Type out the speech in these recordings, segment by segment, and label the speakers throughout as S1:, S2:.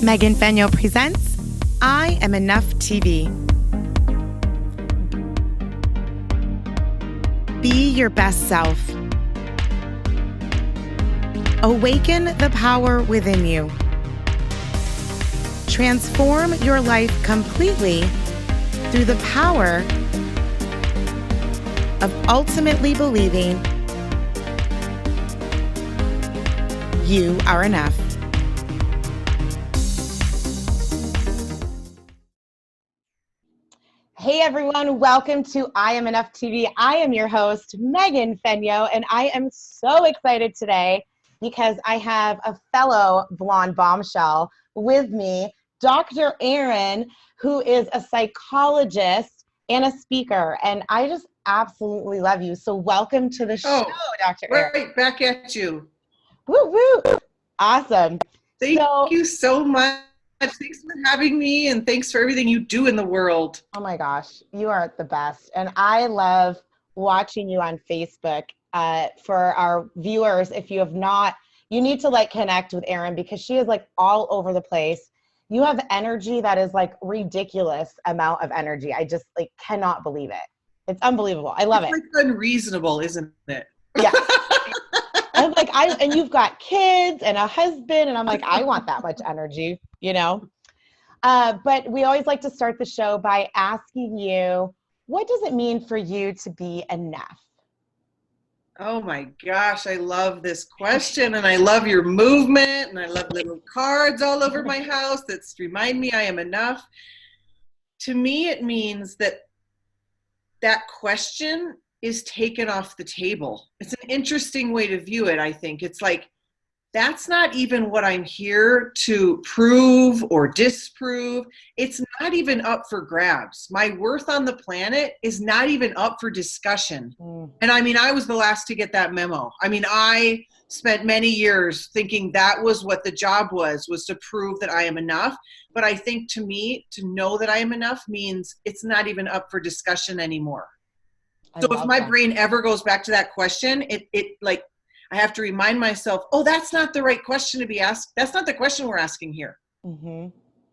S1: Megan Fenyo presents I Am Enough TV. Be your best self. Awaken the power within you. Transform your life completely through the power of ultimately believing you are enough. Hey everyone, welcome to I Am Enough TV. I am your host, Megan Fenyo, and I am so excited today because I have a fellow blonde bombshell with me, Dr. Erin, who is a psychologist and a speaker, and I just absolutely love you. So welcome to the show, Dr. Erin.
S2: Right back at you.
S1: Woo woo! Awesome.
S2: Thank you so much. Thanks for having me, and thanks for everything you do in the world.
S1: Oh my gosh, you are the best. And I love watching you on Facebook. For our viewers, if you have not, you need to connect with Erin because she is all over the place. You have energy that is ridiculous amount of energy. I just cannot believe it. It's unbelievable. I love it.
S2: It's unreasonable, isn't it?
S1: Yeah. And you've got kids and a husband, and I'm I want that much energy, you know? But we always like to start the show by asking you, what does it mean for you to be enough?
S2: Oh my gosh, I love this question, and I love your movement, and I love little cards all over my house that remind me I am enough. To me, it means that question is taken off the table. It's an interesting way to view it, I think. It's that's not even what I'm here to prove or disprove. It's not even up for grabs. My worth on the planet is not even up for discussion. And I was the last to get that memo. I spent many years thinking that was what the job was to prove that I am enough. But I think to me, to know that I am enough means it's not even up for discussion anymore. So if my brain ever goes back to that question, I have to remind myself, oh, that's not the right question to be asked. That's not the question we're asking here.
S1: Mm-hmm.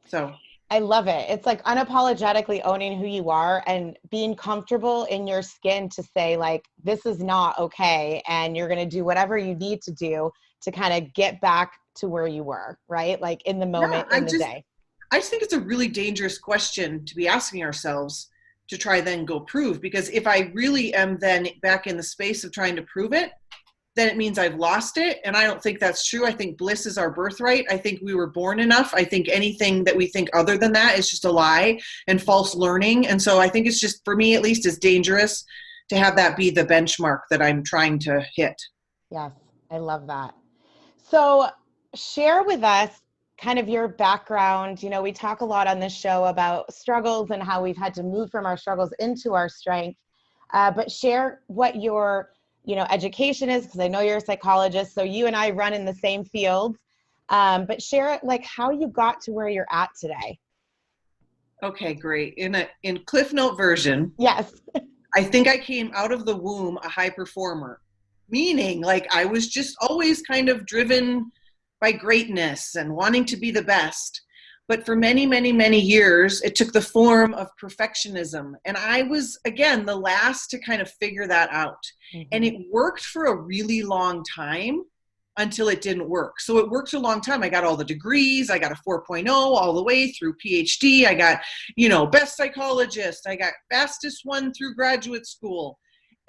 S2: So
S1: I love it. It's unapologetically owning who you are and being comfortable in your skin to say this is not okay. And you're going to do whatever you need to do to kind of get back to where you were, right? In the moment, in the day.
S2: I just think it's a really dangerous question to be asking ourselves to try then go prove, because if I really am then back in the space of trying to prove it, then it means I've lost it. And I don't think that's true. I think bliss is our birthright. I think we were born enough. I think anything that we think other than that is just a lie and false learning. And so I think it's just, for me at least, it's dangerous to have that be the benchmark that I'm trying to hit.
S1: Yes, I love that. So share with us kind of your background. You know, we talk a lot on this show about struggles and how we've had to move from our struggles into our strength. But share what your education is, because I know you're a psychologist, so you and I run in the same fields, but share how you got to where you're at today.
S2: Okay, great. In Cliff Note version,
S1: yes,
S2: I think I came out of the womb a high performer, meaning I was just always kind of driven by greatness and wanting to be the best. But for many, many, many years, it took the form of perfectionism. And I was, again, the last to kind of figure that out. Mm-hmm. And it worked for a really long time until it didn't work. So it worked a long time. I got all the degrees. I got a 4.0 all the way through PhD. I got, best psychologist. I got fastest one through graduate school.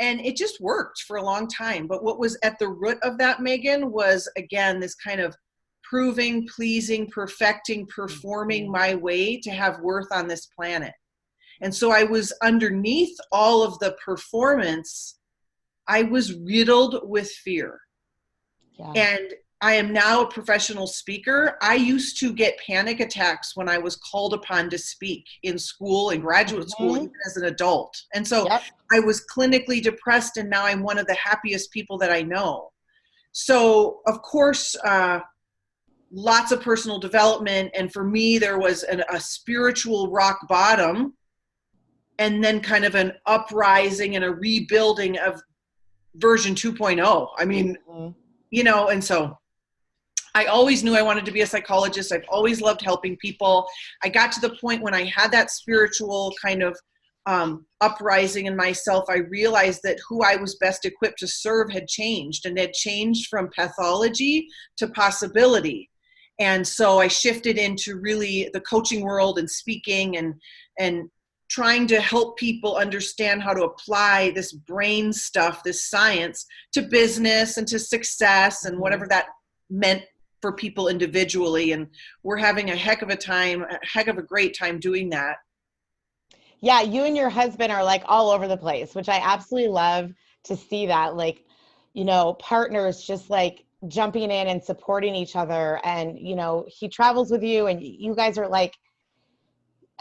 S2: And it just worked for a long time. But what was at the root of that, Megan, was, again, this kind of proving, pleasing, perfecting, performing my way to have worth on this planet. And so I was underneath all of the performance, I was riddled with fear. Yeah. And I am now a professional speaker. I used to get panic attacks when I was called upon to speak in school, in graduate school, even as an adult. And so I was clinically depressed, and now I'm one of the happiest people that I know. So, of course, lots of personal development. And for me, there was a spiritual rock bottom, and then kind of an uprising and a rebuilding of version 2.0. And so I always knew I wanted to be a psychologist. I've always loved helping people. I got to the point when I had that spiritual kind of uprising in myself. I realized that who I was best equipped to serve had changed, and had changed from pathology to possibility. And so I shifted into really the coaching world and speaking and trying to help people understand how to apply this brain stuff, this science, to business and to success and whatever that meant for people individually. And we're having a heck of a great time doing that.
S1: Yeah, you and your husband are like all over the place, which I absolutely love to see that. Like, partners just like jumping in and supporting each other. And, he travels with you and you guys are like,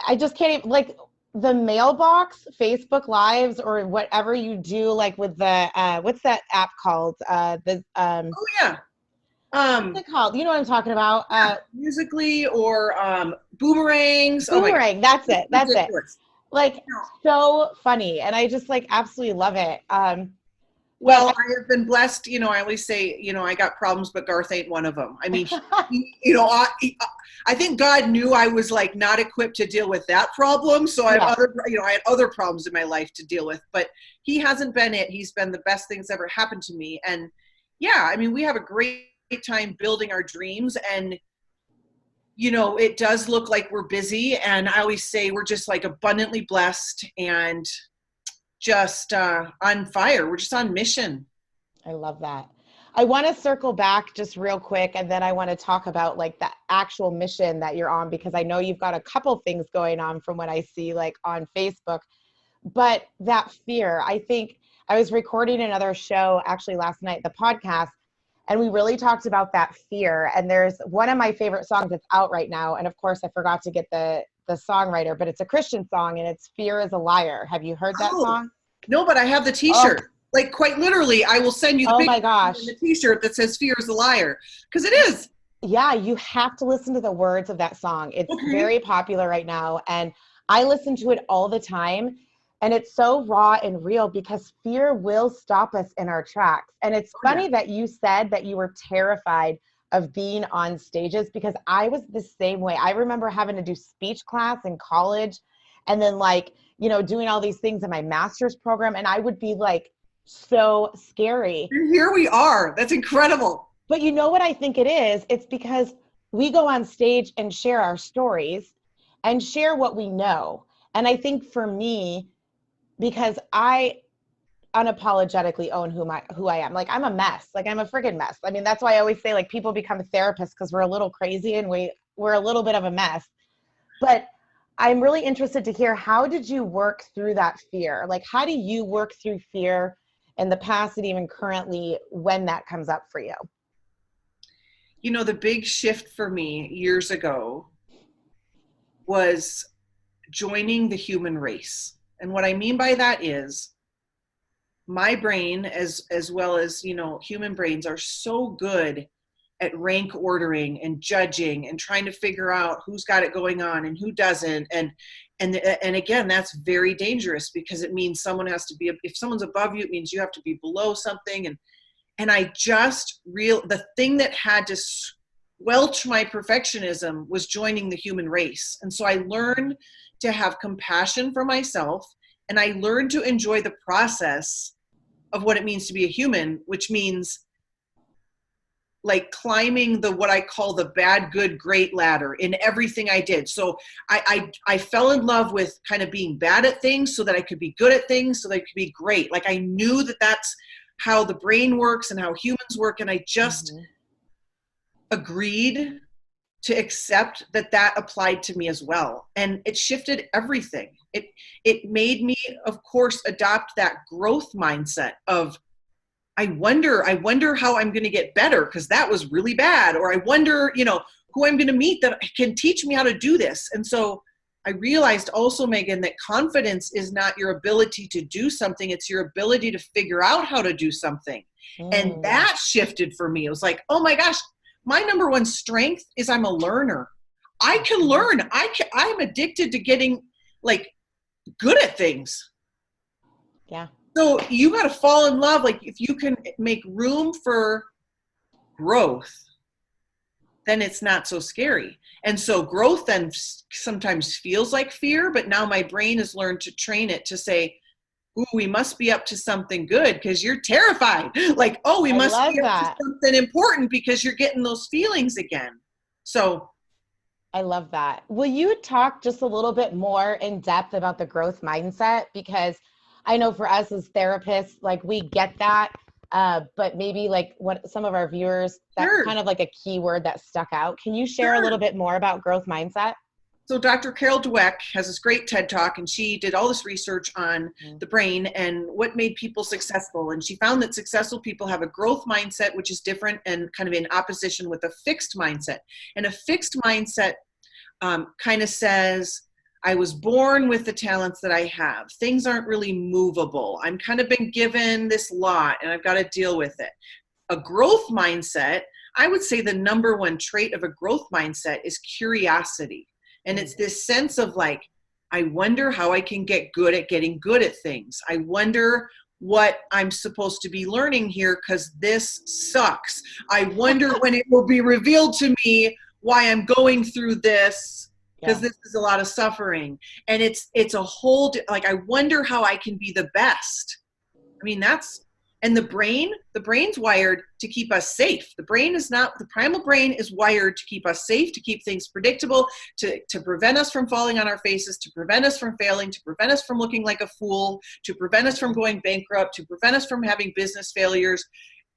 S1: I just can't even, like, the mailbox, Facebook Lives, or whatever you do, like with the, what's that app called?
S2: Oh yeah.
S1: What's it called? You know what I'm talking about?
S2: Musically or boomerangs.
S1: Boomerang.
S2: Oh
S1: that's it. That's it.
S2: ridiculous.
S1: Like, so funny. And I just like absolutely love it.
S2: Well, I have been blessed. I always say, I got problems, but Garth ain't one of them. I mean, I think God knew I was like not equipped to deal with that problem. So I have I had other problems in my life to deal with, but he hasn't been it. He's been the best thing that's ever happened to me. And yeah, I mean, we have a great time building our dreams, and it does look like we're busy, and I always say we're just like abundantly blessed and just on fire. We're just on mission.
S1: I love that. I want to circle back just real quick, and then I want to talk about like the actual mission that you're on, because I know you've got a couple things going on from what I see like on Facebook. But that fear, I think I was recording another show actually last night, the podcast, and we really talked about that fear. And there's one of my favorite songs that's out right now. And of course, I forgot to get the songwriter, but it's a Christian song, and it's "Fear is a Liar." Have you heard that song?
S2: No, but I have the t-shirt. Oh. Like quite literally, I will send you the
S1: my gosh.
S2: The t-shirt that says "Fear is a Liar," because it is.
S1: Yeah, you have to listen to the words of that song. It's very popular right now, and I listen to it all the time. And it's so raw and real, because fear will stop us in our tracks. And it's funny that you said that you were terrified of being on stages, because I was the same way. I remember having to do speech class in college, and then like, doing all these things in my master's program. And I would be like, so scary.
S2: And here we are. That's incredible.
S1: But you know what I think it is? It's because we go on stage and share our stories and share what we know. And I think for me, because I unapologetically own who I am. Like, I'm a mess. Like, I'm a friggin' mess. I mean, that's why I always say like people become therapists, because we're a little crazy and we're a little bit of a mess. But I'm really interested to hear, how did you work through that fear? Like, how do you work through fear in the past and even currently when that comes up for you?
S2: The big shift for me years ago was joining the human race. And what I mean by that is my brain, as well as, human brains, are so good at rank ordering and judging and trying to figure out who's got it going on and who doesn't. And again, that's very dangerous, because it means someone has to be, if someone's above you, it means you have to be below something. And I just the thing that had to squelch my perfectionism was joining the human race. And so I learned to have compassion for myself, and I learned to enjoy the process of what it means to be a human, which means like climbing what I call the bad, good, great ladder in everything I did. So I fell in love with kind of being bad at things so that I could be good at things, so that I could be great. Like, I knew that that's how the brain works and how humans work. And I just agreed to accept that applied to me as well. And it shifted everything. It made me, of course, adopt that growth mindset of, I wonder how I'm going to get better, because that was really bad. Or I wonder, who I'm going to meet that can teach me how to do this. And so I realized also, Megan, that confidence is not your ability to do something. It's your ability to figure out how to do something. And that shifted for me. It was like, oh my gosh, my number one strength is I'm a learner. I can learn. I'm addicted to getting like good at things.
S1: Yeah.
S2: So you got to fall in love. Like, if you can make room for growth, then it's not so scary. And so growth then sometimes feels like fear, but now my brain has learned to train it to say, ooh, we must be up to something good because you're terrified. Like, oh, we
S1: I
S2: must
S1: love
S2: be up
S1: that.
S2: to something important because you're getting those feelings again. So
S1: I love that. Will you talk just a little bit more in depth about the growth mindset? Because I know for us as therapists, like we get that, but maybe like what some of our viewers, that's
S2: sure,
S1: kind of like a key word that stuck out. Can you share a little
S2: sure.
S1: bit more about growth mindset?
S2: So Dr. Carol Dweck has this great TED Talk, and she did all this research on
S1: Mm.
S2: the brain and what made people successful. And she found that successful people have a growth mindset, which is different and kind of in opposition with a fixed mindset. And a fixed mindset kind of says, I was born with the talents that I have. Things aren't really movable. I'm kind of been given this lot and I've got to deal with it. A growth mindset, I would say the number one trait of a growth mindset is curiosity. And it's this sense of like, I wonder how I can get good at getting good at things. I wonder what I'm supposed to be learning here because this sucks. I wonder when it will be revealed to me why I'm going through this because
S1: Yeah.
S2: this is a lot of suffering. And it's a whole, like, I wonder how I can be the best. I mean, and the brain's wired to keep us safe. The primal brain is wired to keep us safe, to keep things predictable, to prevent us from falling on our faces, to prevent us from failing, to prevent us from looking like a fool, to prevent us from going bankrupt, to prevent us from having business failures.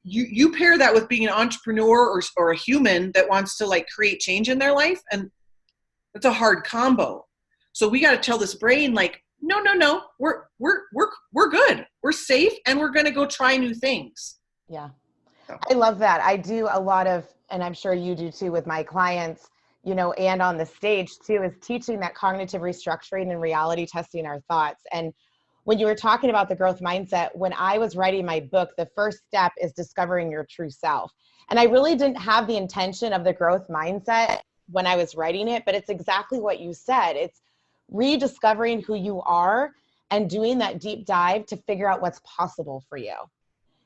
S2: You pair that with being an entrepreneur or a human that wants to like create change in their life, and that's a hard combo. So we got to tell this brain like, no, we're good. We're safe, and we're going to go try new things.
S1: Yeah.
S2: So,
S1: I love that. I do a lot of, and I'm sure you do too with my clients, and on the stage too, is teaching that cognitive restructuring and reality testing our thoughts. And when you were talking about the growth mindset, when I was writing my book, the first step is discovering your true self. And I really didn't have the intention of the growth mindset when I was writing it, but it's exactly what you said. It's rediscovering who you are and doing that deep dive to figure out what's possible for you.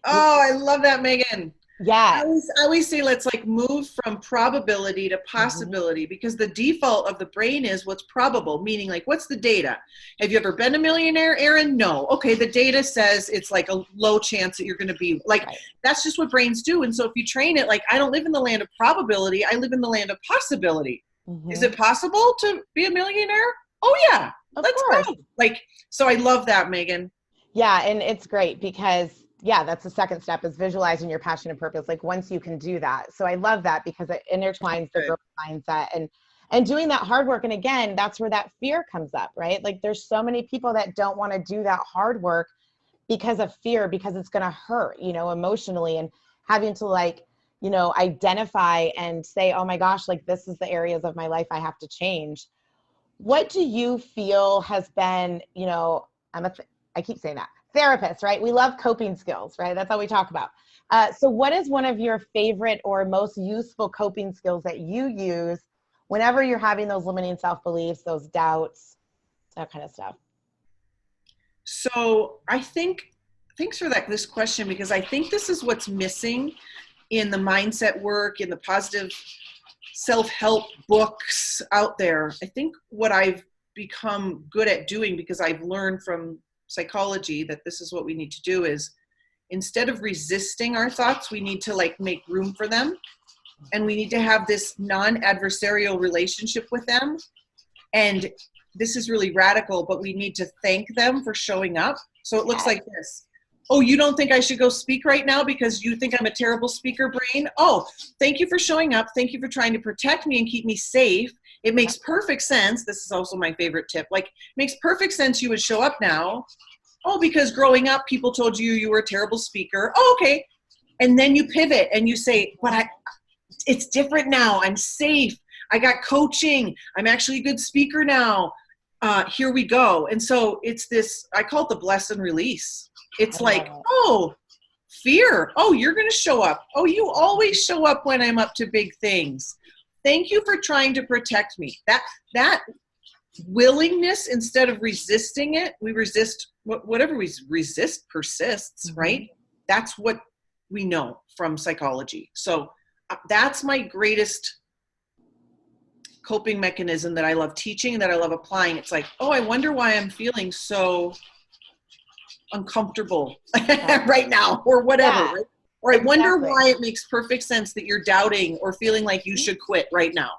S2: oh, I love that, Megan. I
S1: Yes.
S2: always, I always say let's like move from probability to
S1: Mhm.
S2: possibility because the default of the brain is what's probable, meaning like what's the data? Have you ever been a millionaire, Erin? No. Okay, the data says it's like a low chance that you're going to be like,
S1: Right.
S2: that's just what brains do. And so if you train it, like I don't live in the land of probability, I live in the land of possibility. Is
S1: Mhm.
S2: it possible to be a millionaire? Oh yeah,
S1: Of
S2: let's
S1: course.
S2: go. Like, so I love that, Megan.
S1: Yeah, and it's great because yeah, that's the second step is visualizing your passion and purpose. Like once you can do that. So I love that because it intertwines the
S2: Good.
S1: growth mindset and doing that hard work. And again, that's where that fear comes up, right? Like there's so many people that don't want to do that hard work because of fear, because it's going to hurt, emotionally, and having to like, identify and say, oh my gosh, like this is the areas of my life I have to change. What do you feel has been, I keep saying that, therapist, right? We love coping skills, right? That's all we talk about. So what is one of your favorite or most useful coping skills that you use whenever you're having those limiting self-beliefs, those doubts, that kind of stuff?
S2: So I think thanks for this question because I think this is what's missing in the mindset work, in the positive self-help books out there. I think what I've become good at doing because I've learned from psychology that this is what we need to do is instead of resisting our thoughts, we need to like make room for them. And we need to have this non-adversarial relationship with them. And this is really radical, but we need to thank them for showing up. So it looks
S1: Yes.
S2: like this. Oh, you don't think I should go speak right now because you think I'm a terrible speaker, brain? Oh, thank you for showing up. Thank you for trying to protect me and keep me safe. It makes perfect sense. This is also my favorite tip. Like, makes perfect sense you would show up now. Oh, because growing up, people told you you were a terrible speaker. Oh, okay. And then you pivot and you say, it's different now. I'm safe. I got coaching. I'm actually a good speaker now. Here we go. And so it's this, I call it the bless and release. It's
S1: I
S2: like,
S1: love
S2: oh, fear. Oh, you're going to show up. Oh, you always show up when I'm up to big things. Thank you for trying to protect me. That willingness, instead of resisting it, we resist whatever we resist persists,
S1: it.
S2: right? That's what we know from psychology. So that's my greatest coping mechanism that I love teaching and that I love applying. It's like, oh, I wonder why I'm feeling so uncomfortable right now or whatever,
S1: Yeah,
S2: right? Or I wonder
S1: exactly.
S2: why it makes perfect sense that you're doubting or feeling like you should quit right now.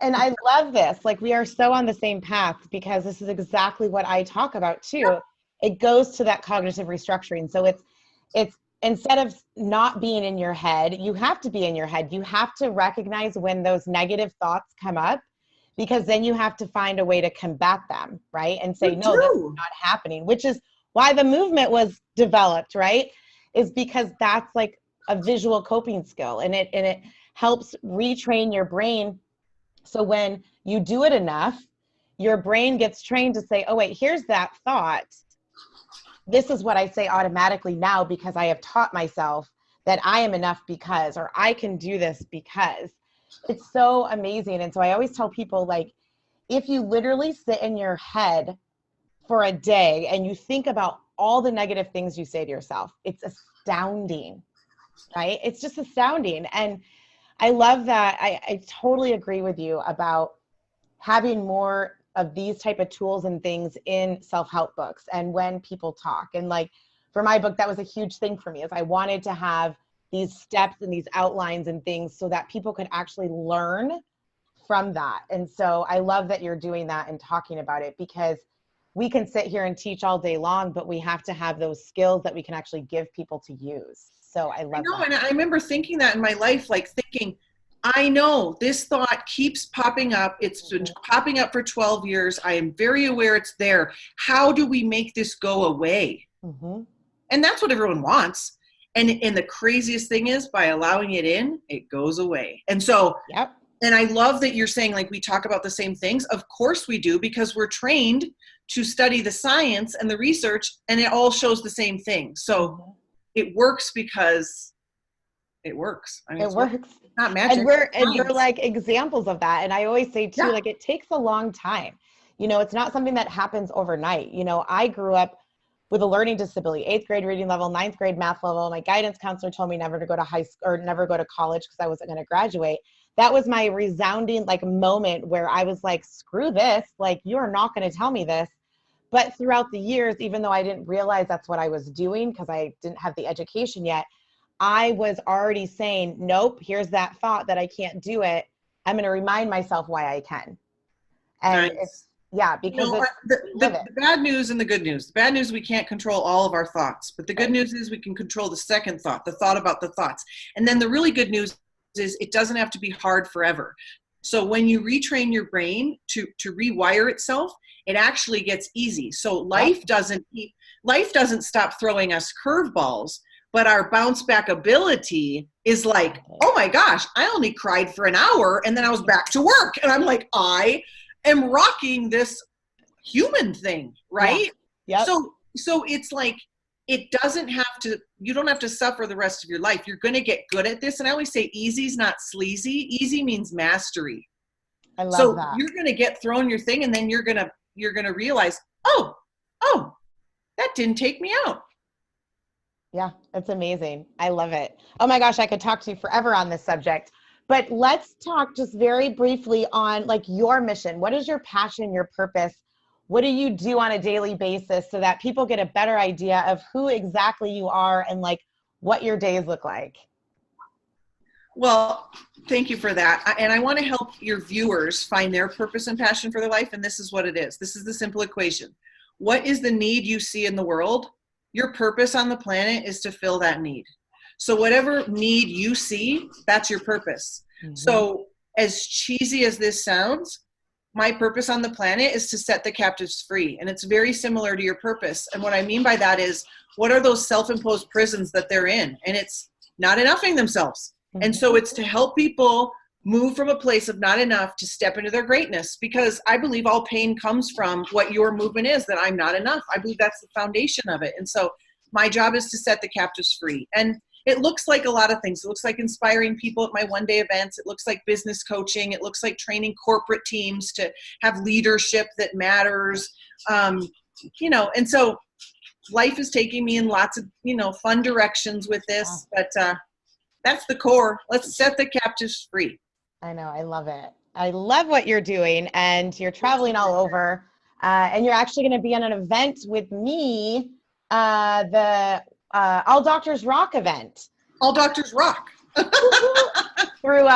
S1: And I love this. Like, we are so on the same path because this is exactly what I talk about too.
S2: Yep.
S1: It goes to that cognitive restructuring. So it's instead of not being in your head, you have to be in your head. You have to recognize when those negative thoughts come up, because then you have to find a way to combat them, right? And say,
S2: You
S1: no, this is
S2: do.
S1: not happening, which is why the movement was developed, right? Is because that's like a visual coping skill, and it helps retrain your brain. So when you do it enough, your brain gets trained to say, oh, wait, here's that thought. This is what I say automatically now because I have taught myself that I am enough because, or I can do this because. It's so amazing. And so I always tell people, like, if you literally sit in your head for a day and you think about all the negative things you say to yourself, it's astounding, right? It's just astounding. And I love that. I totally agree with you about having more of these type of tools and things in self-help books and when people talk. And like for my book, that was a huge thing for me, is I wanted to have these steps and these outlines and things so that people could actually learn from that. And so I love that you're doing that and talking about it, because we can sit here and teach all day long, but we have to have those skills that we can actually give people to use. So I
S2: I
S1: love
S2: know,
S1: that.
S2: and I remember thinking that in my life, like thinking, I know this thought keeps popping up. It's been popping up for 12 years. I am very aware it's there. How do we make this go away?
S1: Mm-hmm.
S2: And that's what everyone wants. And the craziest thing is, by allowing it in, it goes away. And so,
S1: Yep.
S2: and I love that you're saying, like, we talk about the same things. Of course we do, because we're trained to study the science and the research, and it all shows the same thing. So it works because it works. I mean,
S1: It
S2: it's
S1: works.
S2: not
S1: And
S2: magic.
S1: we're
S2: Science.
S1: like examples of that. And I always say too,
S2: Yeah.
S1: like, it takes a long time. It's not something that happens overnight. I grew up with a learning disability, 8th grade reading level, 9th grade math level. My guidance counselor told me never to go to high school or never go to college because I wasn't going to graduate. That was my resounding like moment where I was like, screw this. Like, you're not going to tell me this. But throughout the years, even though I didn't realize that's what I was doing because I didn't have the education yet, I was already saying, nope, here's that thought that I can't do it. I'm going to remind myself why I can. And
S2: Nice.
S1: yeah, because it's, we live it.
S2: The bad news and the good news. The bad news, we can't control all of our thoughts. But the good
S1: Right.
S2: news is we can control the second thought, the thought about the thoughts. And then the really good news is it doesn't have to be hard forever. So when you retrain your brain to rewire itself, it actually gets easy. So
S1: Yep.
S2: life doesn't stop throwing us curveballs, but our bounce back ability is like, oh my gosh, I only cried for an hour and then I was back to work. And I'm like, I am rocking this human thing, right?
S1: Yeah. Yep.
S2: So it's like, it doesn't have to, you don't have to suffer the rest of your life. You're going to get good at this. And I always say easy's not sleazy. Easy means mastery.
S1: I love
S2: So
S1: that.
S2: you're going to get thrown your thing, and then you're going to realize, oh, that didn't take me out.
S1: Yeah, it's amazing. I love it. Oh my gosh, I could talk to you forever on this subject. But let's talk just very briefly on like your mission. What is your passion, your purpose? What do you do on a daily basis so that people get a better idea of who exactly you are and like what your days look like?
S2: Well, thank you for that. And I want to help your viewers find their purpose and passion for their life. And this is what it is. This is the simple equation. What is the need you see in the world? Your purpose on the planet is to fill that need. So whatever need you see, that's your purpose.
S1: Mm-hmm.
S2: So as cheesy as this sounds, my purpose on the planet is to set the captives free. And it's very similar to your purpose. And what I mean by that is, what are those self-imposed prisons that they're in? And it's not enoughing themselves.
S1: Mm-hmm.
S2: And so it's to help people move from a place of not enough to step into their greatness, because I believe all pain comes from what your movement is, that I'm not enough. I believe that's the foundation of it. And so my job is to set the captives free. And it looks like a lot of things. It looks like inspiring people at my one-day events. It looks like business coaching. It looks like training corporate teams to have leadership that matters. And so life is taking me in lots of, fun directions with this, but that's the core. Let's set the captives free.
S1: I know. I love it. I love what you're doing, and you're traveling all over. And you're actually going to be on an event with me, the All Doctors Rock event.
S2: All Doctors Rock.
S1: Through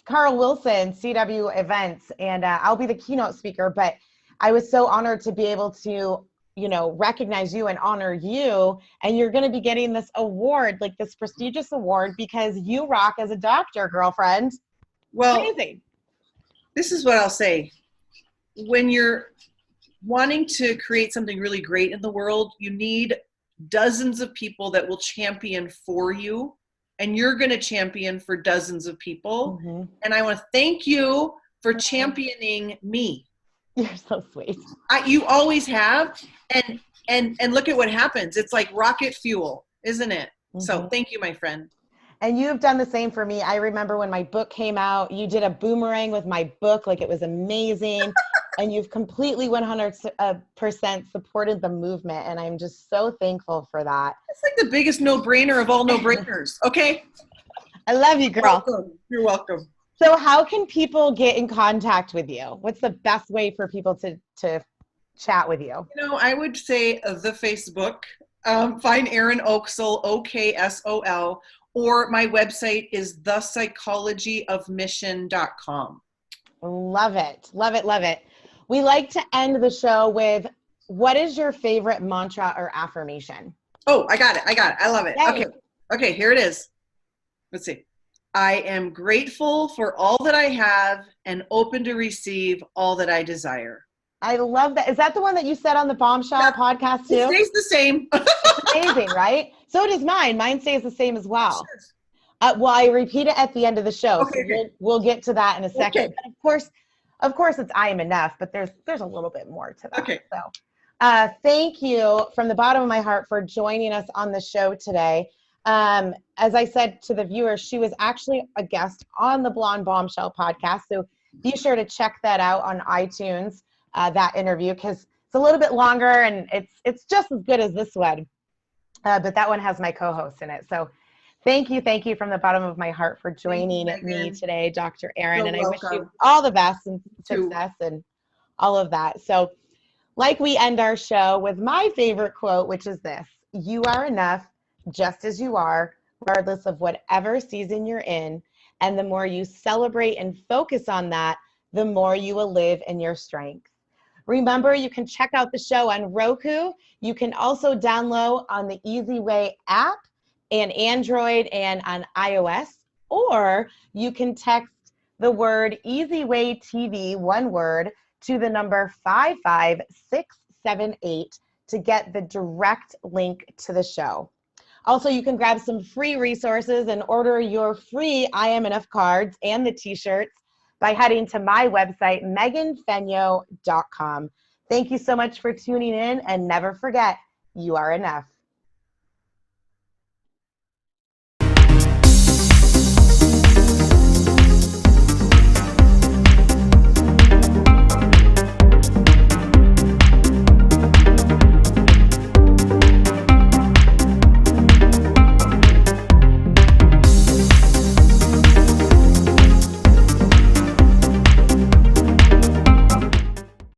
S1: Carl Wilson, CW Events, and I'll be the keynote speaker. But I was so honored to be able to, recognize you and honor you. And you're going to be getting this award, like this prestigious award, because you rock as a doctor, girlfriend.
S2: Well,
S1: Amazing.
S2: this is what I'll say. When you're wanting to create something really great in the world, you need dozens of people that will champion for you, and you're going to champion for dozens of people.
S1: Mm-hmm.
S2: And I want to thank you for championing me.
S1: You're so sweet.
S2: You always have, and look at what happens. It's like rocket fuel, isn't it? Mm-hmm. So thank you, my friend.
S1: And you've done the same for me. I remember when my book came out, you did a boomerang with my book, like it was amazing. And you've completely 100% supported the movement. And I'm just so thankful for that.
S2: It's like the biggest no-brainer of all no-brainers. Okay.
S1: I love you, girl.
S2: You're welcome.
S1: So how can people get in contact with you? What's the best way for people to chat with you?
S2: I would say the Facebook. Find Erin Oksol, Oksol, or my website is thepsychologyofmission.com.
S1: Love it. Love it. Love it. We like to end the show with, what is your favorite mantra or affirmation?
S2: Oh, I got it. I love it. Yay. Okay, here it is. Let's see. I am grateful for all that I have and open to receive all that I desire.
S1: I love that. Is that the one that you said on the Bombshell podcast too?
S2: It stays the same.
S1: It's amazing, right? So does mine. Mine stays the same as well. Well, I repeat it at the end of the show.
S2: Okay,
S1: so we'll get to that in a second. Okay. But of course, it's I am enough, but there's a little bit more to that.
S2: Okay.
S1: So thank you from the bottom of my heart for joining us on the show today. As I said to the viewers, she was actually a guest on the Blonde Bombshell podcast. So be sure to check that out on iTunes, that interview, because it's a little bit longer and it's just as good as this one. But that one has my co-host in it. So thank you from the bottom of my heart for joining me today, Dr. Erin. And I wish you all the best and success and all of that. So like we end our show with my favorite quote, which is this: you are enough just as you are, regardless of whatever season you're in. And the more you celebrate and focus on that, the more you will live in your strength. Remember, you can check out the show on Roku. You can also download on the Easy Way app and Android and on iOS, or you can text the word Easy Way TV, one word, to the number 55678 to get the direct link to the show. Also, you can grab some free resources and order your free I Am Enough cards and the t-shirts by heading to my website, meganfenyo.com. Thank you so much for tuning in, and never forget, you are enough.